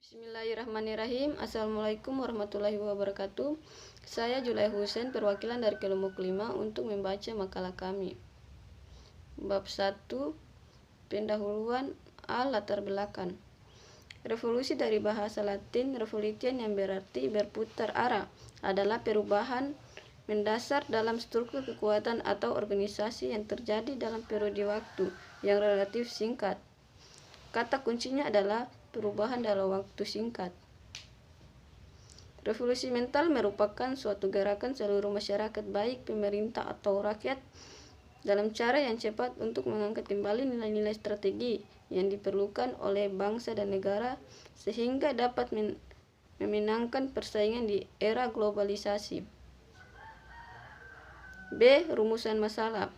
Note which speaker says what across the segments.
Speaker 1: Bismillahirrahmanirrahim. Assalamualaikum warahmatullahi wabarakatuh. Saya Julai Husen, perwakilan dari kelompok 5 untuk membaca makalah kami. Bab 1. Pendahuluan latar belakang. Revolusi dari bahasa Latin revolutio yang berarti berputar arah adalah perubahan mendasar dalam struktur kekuatan atau organisasi yang terjadi dalam periode waktu yang relatif singkat. Kata kuncinya adalah perubahan dalam waktu singkat. Revolusi mental merupakan suatu gerakan seluruh masyarakat, baik pemerintah atau rakyat, dalam cara yang cepat untuk mengangkat kembali nilai-nilai strategi yang diperlukan oleh bangsa dan negara sehingga dapat memenangkan persaingan di era globalisasi. B. Rumusan masalah.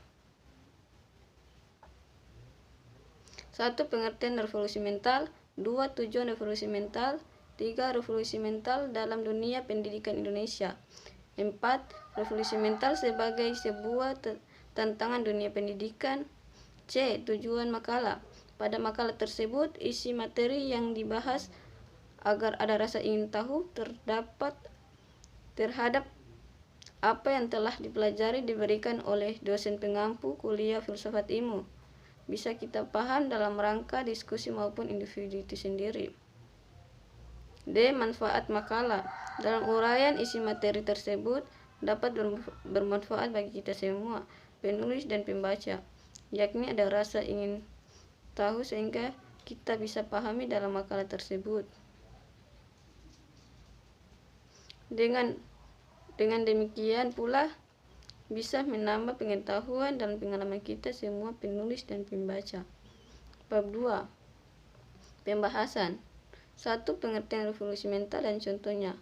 Speaker 1: 1. Pengertian revolusi mental. 2. Tujuan revolusi mental. 3. Revolusi mental dalam dunia pendidikan Indonesia. 4. Revolusi mental sebagai sebuah tantangan dunia pendidikan. C. Tujuan makalah. Pada makalah tersebut, isi materi yang dibahas agar ada rasa ingin tahu terhadap apa yang telah dipelajari diberikan oleh dosen pengampu kuliah filsafat ilmu. Bisa kita paham dalam rangka diskusi maupun individu itu sendiri. D. Manfaat makalah. Dalam uraian isi materi tersebut dapat bermanfaat bagi kita semua, penulis dan pembaca, yakni ada rasa ingin tahu sehingga kita bisa pahami dalam makalah tersebut. Dengan demikian pula bisa menambah pengetahuan dan pengalaman kita semua, penulis dan pembaca. Bab 2. Pembahasan. 1. Pengertian revolusi mental dan contohnya.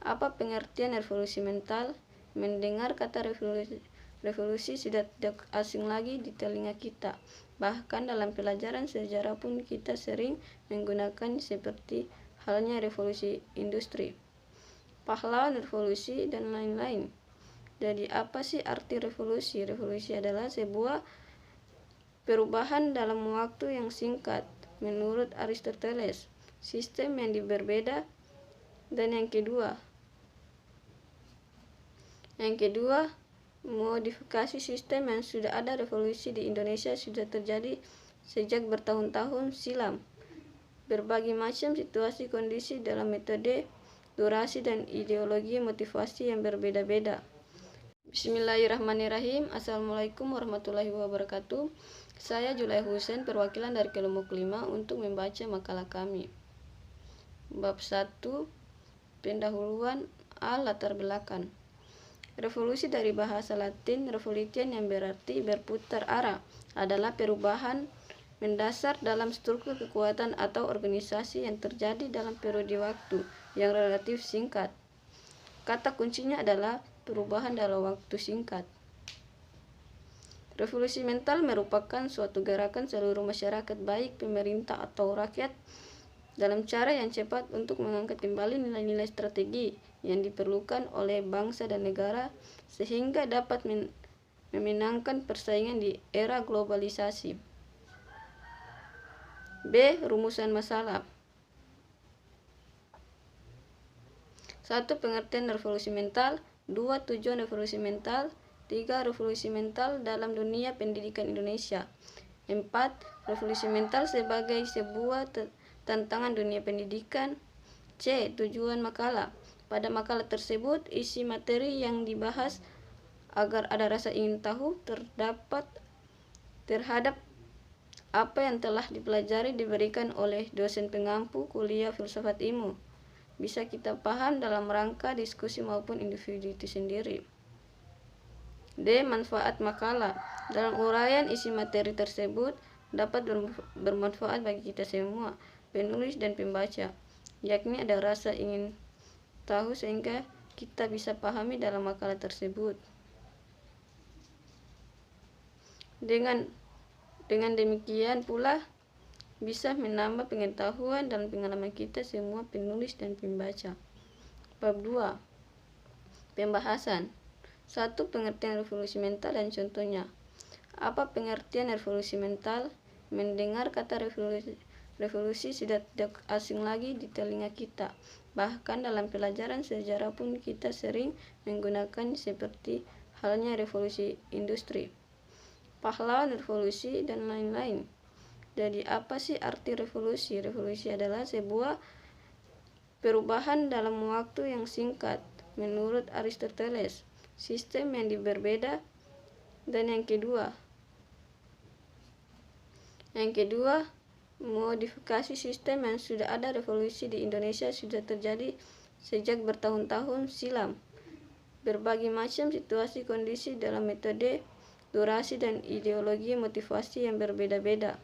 Speaker 1: Apa pengertian revolusi mental? Mendengar kata revolusi sudah tidak asing lagi di telinga kita. Bahkan dalam pelajaran sejarah pun kita sering menggunakan seperti halnya revolusi industri, pahlawan revolusi, dan lain-lain. Jadi apa sih arti revolusi? Revolusi adalah sebuah perubahan dalam waktu yang singkat menurut Aristoteles, sistem yang berbeda. Dan yang kedua, modifikasi sistem yang sudah ada. Revolusi di Indonesia sudah terjadi sejak bertahun-tahun silam. Berbagai macam situasi kondisi dalam metode, durasi, dan ideologi motivasi yang berbeda-beda. Bismillahirrahmanirrahim. Assalamualaikum warahmatullahi wabarakatuh. Saya Julai Husen, perwakilan dari kelompok 5 untuk membaca makalah kami. Bab 1. Pendahuluan latar belakang. Revolusi dari bahasa Latin revolutio yang berarti berputar arah adalah perubahan mendasar dalam struktur kekuatan atau organisasi yang terjadi dalam periode waktu yang relatif singkat. Kata kuncinya adalah perubahan dalam waktu singkat. Revolusi mental merupakan suatu gerakan seluruh masyarakat, baik pemerintah atau rakyat, dalam cara yang cepat untuk mengangkat kembali nilai-nilai strategi yang diperlukan oleh bangsa dan negara sehingga dapat memenangkan persaingan di era globalisasi. B. Rumusan masalah. 1. Pengertian revolusi mental. 2. Tujuan revolusi mental. 3. Revolusi mental dalam dunia pendidikan Indonesia. 4. Revolusi mental sebagai sebuah tantangan dunia pendidikan. C. Tujuan makalah. Pada makalah tersebut, isi materi yang dibahas agar ada rasa ingin tahu terhadap apa yang telah dipelajari diberikan oleh dosen pengampu kuliah filsafat ilmu. Bisa kita paham dalam rangka diskusi maupun individu itu sendiri. D. Manfaat makalah. Dalam uraian isi materi tersebut dapat bermanfaat bagi kita semua, penulis dan pembaca, yakni ada rasa ingin tahu sehingga kita bisa pahami dalam makalah tersebut. Dengan demikian pula bisa menambah pengetahuan dan pengalaman kita semua, penulis dan pembaca. Bab 2. Pembahasan. 1. Pengertian revolusi mental dan contohnya. Apa pengertian revolusi mental? Mendengar kata Revolusi sudah tidak asing lagi di telinga kita. Bahkan dalam pelajaran sejarah pun kita sering menggunakan seperti halnya revolusi industri, pahlawan revolusi, dan lain-lain. Jadi apa sih arti revolusi? Revolusi adalah sebuah perubahan dalam waktu yang singkat menurut Aristoteles, sistem yang berbeda. Dan yang kedua, modifikasi sistem yang sudah ada. Revolusi di Indonesia sudah terjadi sejak bertahun-tahun silam. Berbagai macam situasi kondisi dalam metode, durasi, dan ideologi motivasi yang berbeda-beda.